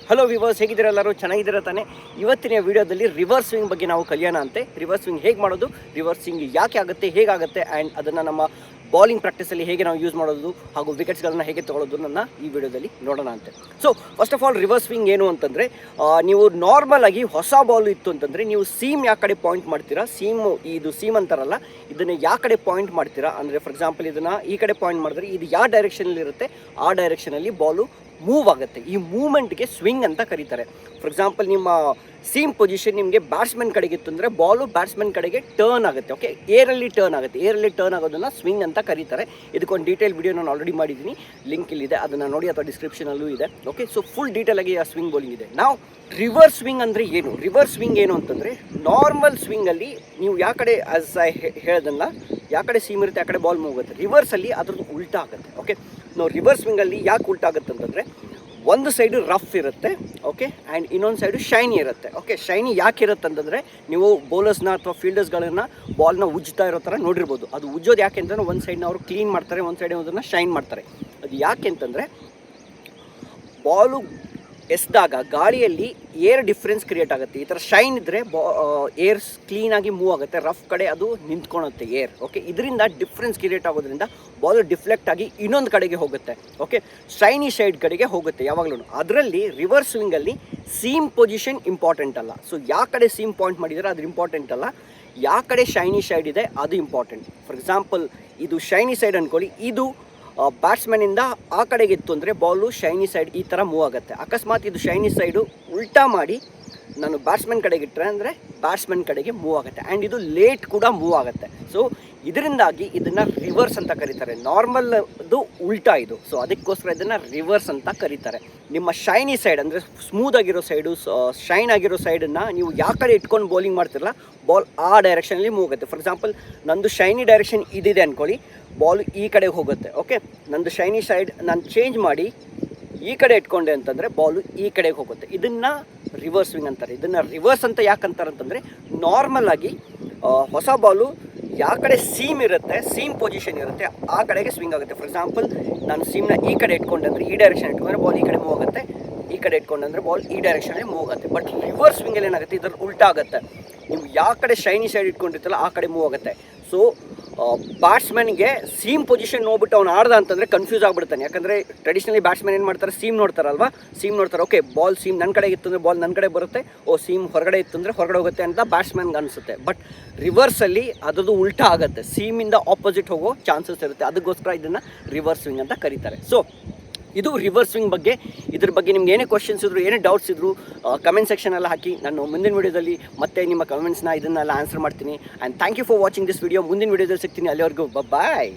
Hello viewers, ಹೇಗಿದ್ದೀರಾ? ಎಲ್ಲರೂ ಚೆನ್ನಾಗಿದ್ದೀರಾ ತಾನೆ? ಇವತ್ತಿನ ವಿಡಿಯೋದಲ್ಲಿ ರಿವರ್ಸ್ ಸ್ವಿಂಗ್ ಬಗ್ಗೆ ನಾವು ಕಲಿಯೋಣ ಅಂತೆ. ರಿವರ್ಸ್ ಸ್ವಿಂಗ್ ಹೇಗೆ ಮಾಡೋದು, ರಿವರ್ಸ್ ಸ್ವಿಂಗ್ ಯಾಕೆ ಆಗುತ್ತೆ, ಹೇಗಾಗುತ್ತೆ, ಆ್ಯಂಡ್ ಅದನ್ನು ನಮ್ಮ ಬಾಲಿಂಗ್ ಪ್ರಾಕ್ಟೀಸಲ್ಲಿ ಹೇಗೆ ನಾವು ಯೂಸ್ ಮಾಡೋದು ಹಾಗೂ ವಿಕೆಟ್ಸ್ಗಳನ್ನು ಹೇಗೆ ತೊಗೊಳ್ಳೋದು ನನ್ನ ಈ ವಿಡಿಯೋದಲ್ಲಿ ನೋಡೋಣ ಅಂತೆ. So first of all reverse swing ಏನು ಅಂತಂದರೆ, ನೀವು ನಾರ್ಮಲ್ ಆಗಿ ಹೊಸ ಬಾಲ್ ಇತ್ತು ಅಂತಂದರೆ ನೀವು ಸೀಮ್ ಯಾವ ಕಡೆ ಪಾಯಿಂಟ್ ಮಾಡ್ತೀರಾ, ಇದು ಸೀಮ್ ಅಂತಾರಲ್ಲ, ಇದನ್ನು ಯಾವ ಕಡೆ ಪಾಯಿಂಟ್ ಮಾಡ್ತೀರಾ ಅಂದರೆ, ಫಾರ್ ಎಕ್ಸಾಂಪಲ್ ಇದನ್ನು ಈ ಕಡೆ ಪಾಯಿಂಟ್ ಮಾಡಿದ್ರೆ ಇದು ಯಾವ ಡೈರೆಕ್ಷನಲ್ಲಿ ಇರುತ್ತೆ ಆ ಡೈರೆಕ್ಷನಲ್ಲಿ ಬಾಲು ಮೂವ್ ಆಗುತ್ತೆ. ಈ ಮೂವ್ಮೆಂಟ್ಗೆ ಸ್ವಿಂಗ್ ಅಂತ ಕರೀತಾರೆ. ಫಾರ್ ಎಕ್ಸಾಂಪಲ್ ನಿಮ್ಮ ಸೀಮ್ ಪೊಸಿಷನ್ ನಿಮಗೆ ಬ್ಯಾಟ್ಸ್ಮನ್ ಕಡೆಗಿತ್ತು ಅಂದರೆ ಬಾಲು ಬ್ಯಾಟ್ಸ್ಮನ್ ಕಡೆಗೆ ಟರ್ನ್ ಆಗುತ್ತೆ. ಓಕೆ, ಏರಲ್ಲಿ ಟರ್ನ್ ಆಗುತ್ತೆ. ಏರಲ್ಲಿ ಟರ್ನ್ ಆಗೋದನ್ನು ಸ್ವಿಂಗ್ ಅಂತ ಕರೀತಾರೆ. ಇದಕ್ಕೊಂದು ಡೀಟೇಲ್ ವಿಡಿಯೋ ನಾನು ಆಲ್ರೆಡಿ ಮಾಡಿದ್ದೀನಿ, ಲಿಂಕ್ ಇಲ್ಲಿದೆ, ಅದನ್ನು ನೋಡಿ, ಅಥವಾ ಡಿಸ್ಕ್ರಿಪ್ಷನಲ್ಲೂ ಇದೆ. ಓಕೆ, ಸೊ ಫುಲ್ ಡೀಟೇಲ್ ಆಗಿ ಆ ಸ್ವಿಂಗ್ ಬೌಲಿಂಗ್ ಇದೆ. ನಾವು ರಿವರ್ಸ್ ಸ್ವಿಂಗ್ ಅಂದರೆ ಏನು? ರಿವರ್ಸ್ ಸ್ವಿಂಗ್ ಏನು ಅಂತಂದರೆ, ನಾರ್ಮಲ್ ಸ್ವಿಂಗಲ್ಲಿ ನೀವು ಯಾವ ಕಡೆ ಆಸ್ ಐ ಹೇಳ್ದಲ್ಲ, ಯಾವ ಕಡೆ ಸೀಮ್ ಇರುತ್ತೆ ಆ ಕಡೆ ಬಾಲ್ ಮೂವ್ ಆಗುತ್ತೆ. ರಿವರ್ಸಲ್ಲಿ ಅದ್ರದ್ದು ಉಲ್ಟಾ ಆಗುತ್ತೆ. ಓಕೆ, ನಾವು ರಿವರ್ಸ್ ಸ್ವಿಂಗಲ್ಲಿ ಯಾಕೆ ಉಲ್ಟಾ ಆಗುತ್ತೆ ಅಂತಂದರೆ, ಒಂದು ಸೈಡು ರಫ್ ಇರುತ್ತೆ, ಓಕೆ, ಆ್ಯಂಡ್ ಇನ್ನೊಂದು ಸೈಡು ಶೈನಿ ಇರುತ್ತೆ. ಓಕೆ, ಶೈನಿ ಯಾಕೆ ಇರುತ್ತೆ ಅಂತಂದರೆ, ನೀವು ಬೌಲರ್ಸ್ನ ಅಥವಾ ಫೀಲ್ಡರ್ಸ್ಗಳನ್ನು ಬಾಲ್ನ ಉಜ್ಜುತ್ತಾ ಇರೋ ಥರ ನೋಡಿರ್ಬೋದು. ಅದು ಉಜ್ಜೋದು ಯಾಕೆ ಅಂತಂದರೆ, ಒಂದು ಸೈಡ್ನ ಅವರು ಕ್ಲೀನ್ ಮಾಡ್ತಾರೆ, ಒಂದು ಸೈಡ್ ಅದನ್ನು ಶೈನ್ ಮಾಡ್ತಾರೆ. ಅದು ಯಾಕೆ ಅಂತಂದರೆ, ಬಾಲು ಎಸ್ದಾಗ ಗಾಳಿಯಲ್ಲಿ ಏರ್ ಡಿಫ್ರೆನ್ಸ್ ಕ್ರಿಯೇಟ್ ಆಗುತ್ತೆ. ಈ ಥರ ಶೈನ್ ಇದ್ದರೆ ಏರ್ ಕ್ಲೀನಾಗಿ ಮೂವ್ ಆಗುತ್ತೆ, ರಫ್ ಕಡೆ ಅದು ನಿಂತ್ಕೊಳುತ್ತೆ ಏರ್. ಓಕೆ, ಇದರಿಂದ ಡಿಫ್ರೆನ್ಸ್ ಕ್ರಿಯೇಟ್ ಆಗೋದ್ರಿಂದ ಬಾಲು ಡಿಫ್ಲೆಕ್ಟ್ ಆಗಿ ಇನ್ನೊಂದು ಕಡೆಗೆ ಹೋಗುತ್ತೆ. ಓಕೆ, ಶೈನಿ ಸೈಡ್ ಕಡೆಗೆ ಹೋಗುತ್ತೆ ಯಾವಾಗಲೂ. ಅದರಲ್ಲಿ ರಿವರ್ಸ್ ಸ್ವಿಂಗಲ್ಲಿ ಸೀಮ್ ಪೊಸಿಷನ್ ಇಂಪಾರ್ಟೆಂಟ್ ಅಲ್ಲ. ಸೊ ಯಾವ ಕಡೆ ಸೀಮ್ ಪಾಯಿಂಟ್ ಮಾಡಿದರೆ ಅದು ಇಂಪಾರ್ಟೆಂಟ್ ಅಲ್ಲ, ಯಾವ ಕಡೆ ಶೈನಿ ಸೈಡ್ ಇದೆ ಅದು ಇಂಪಾರ್ಟೆಂಟ್. ಫಾರ್ ಎಕ್ಸಾಂಪಲ್ ಇದು ಶೈನಿ ಸೈಡ್ ಅಂದ್ಕೊಳ್ಳಿ, ಇದು ಬ್ಯಾಟ್ಸ್ಮನಿಂದ ಆ ಕಡೆಗೆ ಇತ್ತು ಅಂದರೆ ಬಾಲು ಶೈನಿ ಸೈಡ್ ಈ ಥರ ಮೂವ್ ಆಗುತ್ತೆ. ಅಕಸ್ಮಾತ್ ಇದು ಶೈನಿ ಸೈಡು ಉಲ್ಟಾ ಮಾಡಿ ನಾನು ಬ್ಯಾಟ್ಸ್ಮನ್ ಕಡೆಗೆ ಇಟ್ಟರೆ ಅಂದರೆ ಬ್ಯಾಟ್ಸ್ಮನ್ ಕಡೆಗೆ ಮೂವ್ ಆಗುತ್ತೆ, ಆ್ಯಂಡ್ ಇದು ಲೇಟ್ ಕೂಡ ಮೂವ್ ಆಗುತ್ತೆ. ಸೊ ಇದರಿಂದಾಗಿ ಇದನ್ನು ರಿವರ್ಸ್ ಅಂತ ಕರೀತಾರೆ. ನಾರ್ಮಲ್ದು ಉಲ್ಟಾ ಇದು, ಸೊ ಅದಕ್ಕೋಸ್ಕರ ಇದನ್ನು ರಿವರ್ಸ್ ಅಂತ ಕರೀತಾರೆ. ನಿಮ್ಮ ಶೈನಿ ಸೈಡ್ ಅಂದರೆ ಸ್ಮೂತ್ ಆಗಿರೋ ಸೈಡು, ಶೈನ್ ಆಗಿರೋ ಸೈಡನ್ನು ನೀವು ಯಾವ ಕಡೆ ಇಟ್ಕೊಂಡು ಬೌಲಿಂಗ್ ಮಾಡ್ತಿರಲ್ಲ, ಬಾಲ್ ಆ ಡೈರೆಕ್ಷನಲ್ಲಿ ಮೂವ್ ಆಗುತ್ತೆ. ಫಾರ್ ಎಕ್ಸಾಂಪಲ್ ನಂದು ಶೈನಿ ಡೈರೆಕ್ಷನ್ ಇದಿದೆ ಅಂದ್ಕೊಳ್ಳಿ, ಬಾಲ್ ಈ ಕಡೆಗೆ ಹೋಗುತ್ತೆ. ಓಕೆ, ನಂದು ಶೈನಿ ಸೈಡ್ ನಾನು ಚೇಂಜ್ ಮಾಡಿ ಈ ಕಡೆ ಇಟ್ಕೊಂಡೆ ಅಂತಂದರೆ ಬಾಲು ಈ ಕಡೆಗೆ ಹೋಗುತ್ತೆ. ಇದನ್ನು ರಿವರ್ಸ್ ಸ್ವಿಂಗ್ ಅಂತಾರೆ. ಇದನ್ನು ರಿವರ್ಸ್ ಅಂತ ಯಾಕೆ ಅಂತಾರೆ ಅಂತಂದರೆ, ನಾರ್ಮಲ್ ಆಗಿ ಹೊಸ ಬಾಲು ಯಾವ ಕಡೆ ಸೀಮ್ ಇರುತ್ತೆ, ಸೀಮ್ ಪೊಸಿಷನ್ ಇರುತ್ತೆ ಆ ಕಡೆಗೆ ಸ್ವಿಂಗ್ ಆಗುತ್ತೆ. ಫಾರ್ ಎಕ್ಸಾಂಪಲ್ ನಾನು ಸೀಮ್ನ ಈ ಕಡೆ ಇಟ್ಕೊಂಡೆ ಅಂದರೆ ಈ ಡೈರೆಕ್ಷನ್ ಇಟ್ಕೊಂಡ್ರೆ ಬಾಲ್ ಈ ಕಡೆ ಮೂವ್ ಆಗುತ್ತೆ, ಈ ಕಡೆ ಇಟ್ಕೊಂಡ್ರೆ ಬಾಲ್ ಈ ಡೈರೆಕ್ಷನಲ್ಲಿ ಮೂವ್ ಆಗುತ್ತೆ. ಬಟ್ ರಿವರ್ಸ್ ಸ್ವಿಂಗಲ್ಲಿ ಏನಾಗುತ್ತೆ, ಇದರ ಉಲ್ಟಾ ಆಗುತ್ತೆ. ನೀವು ಯಾವ ಕಡೆ ಶೈನಿ ಸೈಡ್ ಇಟ್ಕೊಂಡಿರ್ತಲ್ಲ ಆ ಕಡೆ ಮೂವ್ ಆಗುತ್ತೆ. ಸೊ ಬ್ಯಾಟ್ಸ್ಮನ್ಗೆ ಸೀಮ್ ಪೊಸಿಷನ್ ನೋಡ್ಬಿಟ್ಟು ಅವ್ನು ಆಡ್ದ ಅಂತಂದರೆ ಕನ್ಫ್ಯೂಸ್ ಆಗಿಬಿಡ್ತಾನೆ. ಯಾಕಂದರೆ ಟ್ರೆಡಿಷನಲಿ ಬ್ಯಾಟ್ಸ್ಮನ್ ಏನು ಮಾಡ್ತಾರೆ, ಸೀಮ್ ನೋಡ್ತಾರಲ್ವಾ, ಸೀಮ್ ನೋಡ್ತಾರೆ. ಓಕೆ, ಬಾಲ್ ಸೀಮ್ ನನ್ನ ಕಡೆಗೆ ಇತ್ತು ಅಂದರೆ ಬಾಲ್ ನನ್ನ ಕಡೆ ಬರುತ್ತೆ, ಸೀಮ್ ಹೊರಗಡೆ ಇತ್ತು ಅಂದರೆ ಹೊರಗಡೆ ಹೋಗುತ್ತೆ ಅಂತ ಬ್ಯಾಟ್ಸ್ಮನ್ಗೆ ಅನಿಸುತ್ತೆ. ಬಟ್ ರಿವರ್ಸಲ್ಲಿ ಅದರದ್ದು ಉಲ್ಟಾ ಆಗುತ್ತೆ, ಸೀಮಿಂದ ಆಪೋಸಿಟ್ ಹೋಗೋ ಚಾನ್ಸಸ್ ಇರುತ್ತೆ. ಅದಕ್ಕೋಸ್ಕರ ಇದನ್ನು ರಿವರ್ಸ್ ಸ್ವಿಂಗ್ ಅಂತ ಕರೀತಾರೆ. ಸೊ ಇದು ರಿವರ್ಸ್ ಸ್ವಿಂಗ್ ಬಗ್ಗೆ. ಇದ್ರ ಬಗ್ಗೆ ನಿಮ್ಗೆ ಏನೇ ಕ್ವಶನ್ಸ್ ಇದ್ರು, ಏನೇ ಡೌಟ್ಸ್ ಇದ್ರು ಕಮೆಂಟ್ ಸೆಕ್ಷನೆಲ್ಲ ಹಾಕಿ. ನಾನು ಮುಂದಿನ ವೀಡಿಯೋದಲ್ಲಿ ಮತ್ತೆ ನಿಮ್ಮ ಕಮೆಂಟ್ಸ್ನ ಇದನ್ನೆಲ್ಲ ಆನ್ಸರ್ ಮಾಡ್ತೀನಿ. And thank you for watching this video. ಮುಂದಿನ ವೀಡಿಯೋದಲ್ಲಿ ಸಿಗ್ತೀನಿ. ಅಲ್ಲಿವರೆಗೂ ಬಾಯ್.